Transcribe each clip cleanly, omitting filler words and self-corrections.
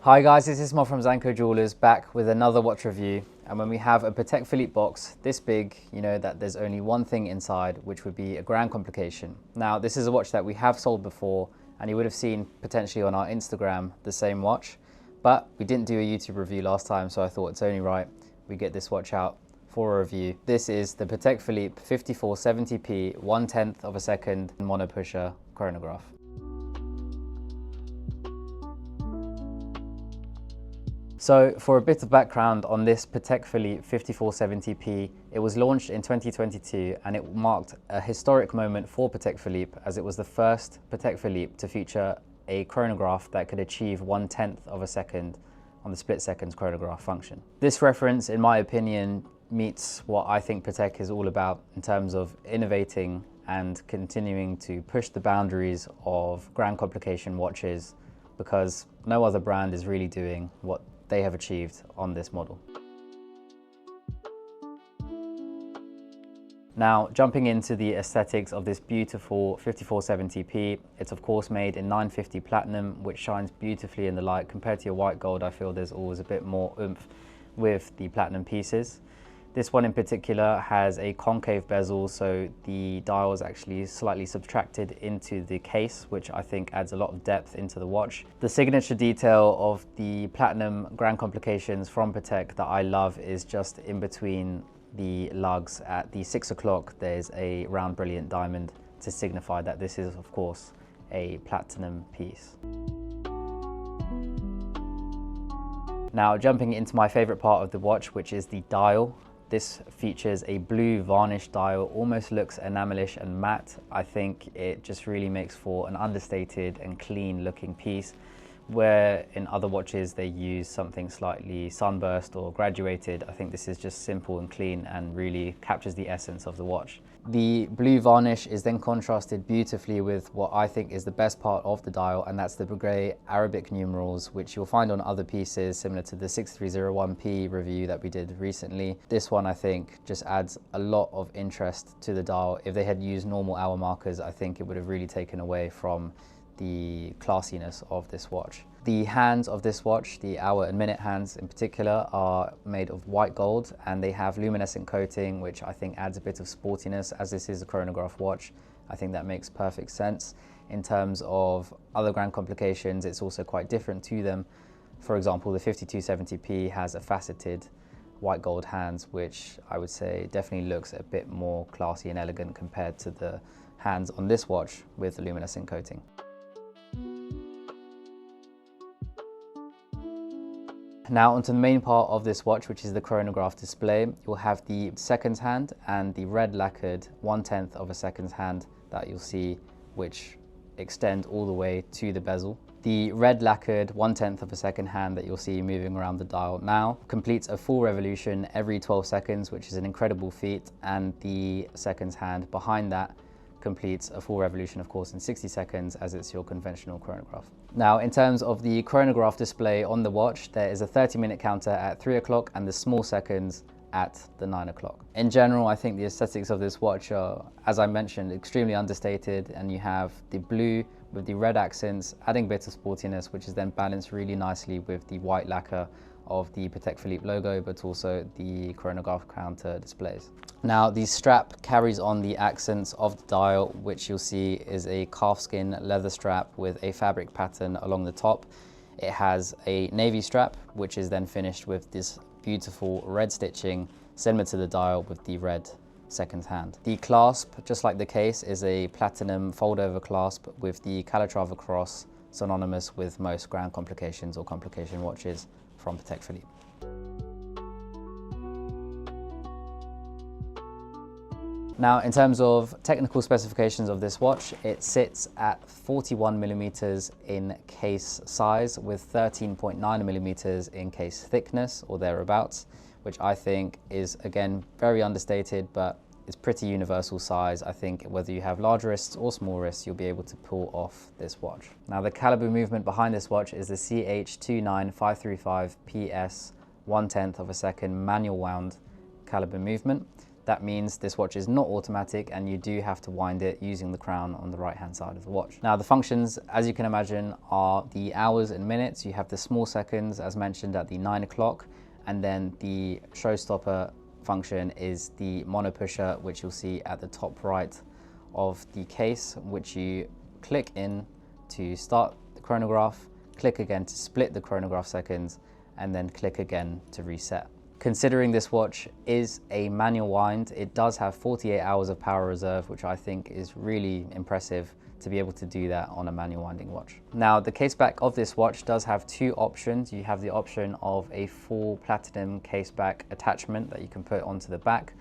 Hi guys, this is Mo from Zanko Jewelers back with another watch review. And when we have a Patek Philippe box this big, you know that there's only one thing inside, which would be a grand complication. Now, this is a watch that we have sold before, and you would have seen potentially on our Instagram the same watch, but we didn't do a YouTube review last time, so I thought it's only right we get this watch out for a review. This is the Patek Philippe 5470P 1/10 of a second Monopusher Chronograph. So for a bit of background on this Patek Philippe 5470P, it was launched in 2022 and it marked a historic moment for Patek Philippe as it was the first Patek Philippe to feature a chronograph that could achieve 1/10 of a second on the split seconds chronograph function. This reference, in my opinion, meets what I think Patek is all about in terms of innovating and continuing to push the boundaries of grand complication watches, because no other brand is really doing what they have achieved on this model. Now, jumping into the aesthetics of this beautiful 5470P, it's of course made in 950 platinum, which shines beautifully in the light. Compared to your white gold, I feel there's always a bit more oomph with the platinum pieces. This one in particular has a concave bezel, so the dial is actually slightly subtracted into the case, which I think adds a lot of depth into the watch. The signature detail of the platinum grand complications from Patek that I love is just in between the lugs at the 6 o'clock. There's a round brilliant diamond to signify that this is, of course, a platinum piece. Now, jumping into my favorite part of the watch, which is the dial. This features a blue varnished dial, almost looks enamelish and matte. I think it just really makes for an understated and clean looking piece, where in other watches they use something slightly sunburst or graduated. I think this is just simple and clean and really captures the essence of the watch. The blue varnish is then contrasted beautifully with what I think is the best part of the dial, and that's the Breguet Arabic numerals, which you'll find on other pieces similar to the 6301P review that we did recently. This one I think just adds a lot of interest to the dial. If they had used normal hour markers, I think it would have really taken away from the classiness of this watch. The hands of this watch, the hour and minute hands in particular, are made of white gold and they have luminescent coating, which I think adds a bit of sportiness. As this is a chronograph watch, I think that makes perfect sense. In terms of other grand complications, it's also quite different to them. For example, the 5270P has a faceted white gold hands, which I would say definitely looks a bit more classy and elegant compared to the hands on this watch with the luminescent coating. Now onto the main part of this watch, which is the chronograph display. You'll have the seconds hand and the red lacquered 1/10 of a seconds hand that you'll see, which extend all the way to the bezel. The red lacquered 1/10 of a second hand that you'll see moving around the dial now completes a full revolution every 12 seconds, which is an incredible feat, and the seconds hand behind that completes a full revolution, of course, in 60 seconds, as it's your conventional chronograph. Now, in terms of the chronograph display on the watch, there is a 30-minute counter at 3 o'clock and the small seconds at the 9 o'clock. In general, I think the aesthetics of this watch are, as I mentioned, extremely understated, and you have the blue with the red accents adding a bit of sportiness, which is then balanced really nicely with the white lacquer of the Patek Philippe logo, but also the chronograph counter displays. Now, the strap carries on the accents of the dial, which you'll see is a calfskin leather strap with a fabric pattern along the top. It has a navy strap, which is then finished with this beautiful red stitching, similar to the dial with the red seconds hand. The clasp, just like the case, is a platinum fold-over clasp with the calibre cross, synonymous with most grand complications or complication watches from Patek Philippe. Now, in terms of technical specifications of this watch, it sits at 41mm in case size with 13.9mm in case thickness or thereabouts, which I think is, again, very understated, but it's pretty universal size. I think whether you have large wrists or small wrists, you'll be able to pull off this watch. Now, the caliber movement behind this watch is the CH29535PS 1/10 of a second manual wound caliber movement. That means this watch is not automatic and you do have to wind it using the crown on the right hand side of the watch. Now the functions, as you can imagine, are the hours and minutes. You have the small seconds as mentioned at the 9 o'clock, and then the showstopper function is the monopusher, which you'll see at the top right of the case, which you click in to start the chronograph, click again to split the chronograph seconds, and then click again to reset. Considering this watch is a manual wind, it does have 48 hours of power reserve, which I think is really impressive to be able to do that on a manual winding watch. Now, the case back of this watch does have two options. You have the option of a full platinum case back attachment that you can put onto the back,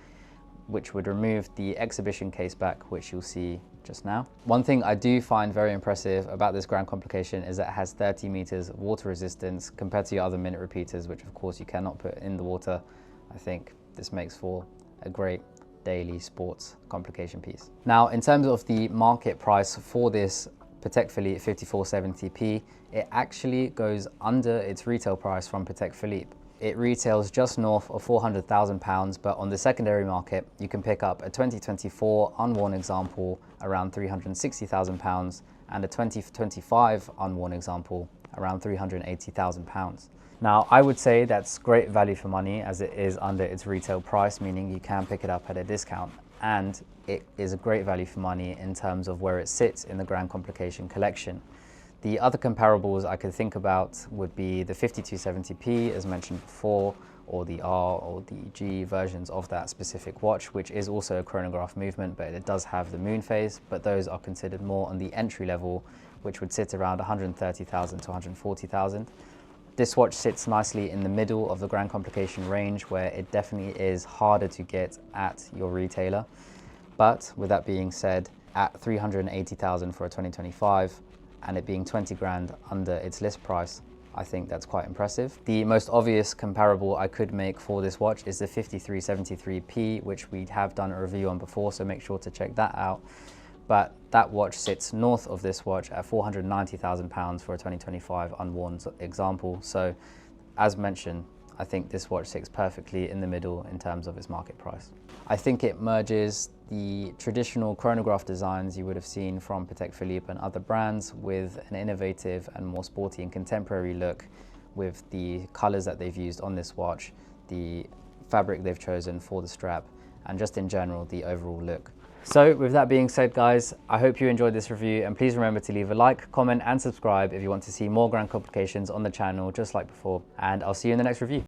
which would remove the exhibition case back, which you'll see just now. One thing I do find very impressive about this ground complication is that it has 30 meters of water resistance compared to your other minute repeaters, which of course you cannot put in the water. I think this makes for a great daily sports complication piece. Now, in terms of the market price for this Patek Philippe 5470P, it actually goes under its retail price from Patek Philippe. It retails just north of £400,000, but on the secondary market, you can pick up a 2024 unworn example around £360,000 and a 2025 unworn example around £380,000. Now, I would say that's great value for money as it is under its retail price, meaning you can pick it up at a discount. And it is a great value for money in terms of where it sits in the Grand Complication collection. The other comparables I could think about would be the 5270P, as mentioned before, or the R or the G versions of that specific watch, which is also a chronograph movement, but it does have the moon phase, but those are considered more on the entry level, which would sit around 130,000 to 140,000. This watch sits nicely in the middle of the Grand Complication range, where it definitely is harder to get at your retailer. But with that being said, at 380,000 for a 2025, and it being 20 grand under its list price, I think that's quite impressive. The most obvious comparable I could make for this watch is the 5373P, which we have done a review on before, so make sure to check that out. But that watch sits north of this watch at £490,000 for a 2025 unworn example. So as mentioned, I think this watch sits perfectly in the middle in terms of its market price. I think it merges the traditional chronograph designs you would have seen from Patek Philippe and other brands with an innovative and more sporty and contemporary look with the colors that they've used on this watch, the fabric they've chosen for the strap, and just in general, the overall look. So with that being said, guys, I hope you enjoyed this review, and please remember to leave a like, comment and subscribe if you want to see more Grand Complications on the channel just like before, and I'll see you in the next review.